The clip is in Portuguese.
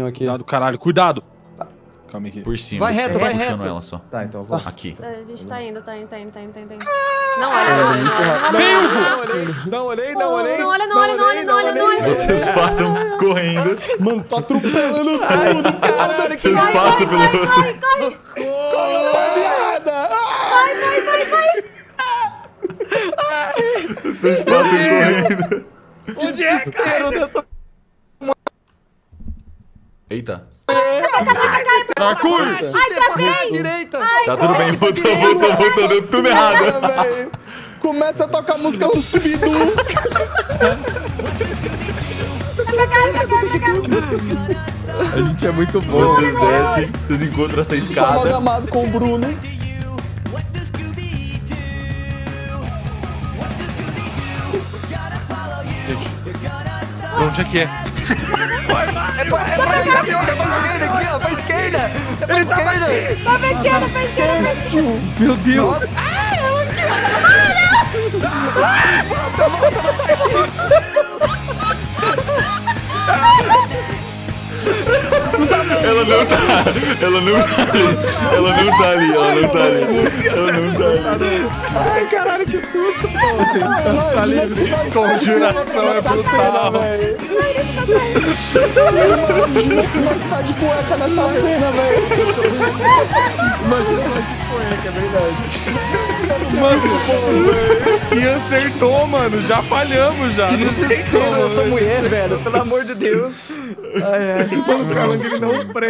aqui. Cuidado, caralho, cuidado. Calma aqui. Por cima. Vai reto, vai Puxando reto. ela só. Tá, então eu vou. Aqui. A gente tá indo. Não olha, não olha, não olha. Não olhei, não olhei. Não olha, não olha, não olha, não olha, não olha. Vocês passam correndo. Mano, tô atropelando tudo, caralho. Vocês passam pelo outro. Rapaziada. Vocês passam correndo. Onde é, cara? Dessa... Eita. Parkour! Ai, travei! Direita. Tá tudo bem, voltou, deu tudo errado. Velho. Começa a tocar a música do Scooby-Doo. A gente é muito bom. Vocês descem, vocês encontram essa escada. Amalgamado com o Bruno. Onde é que é? É pra esquerda aqui, ó. Pra esquerda. É pra esquerda. Pra esquerda. Meu Deus! Ela não tá ali. Ai, caralho, que susto, pô. Conjuração é brutal. Imagina se nós tá de cueca nessa cena, velho. E acertou, mano. Já falhamos já. Não tem como. Essa mulher, velho, pelo amor de Deus. Ai, ai. Mano, o cara, ele não prende.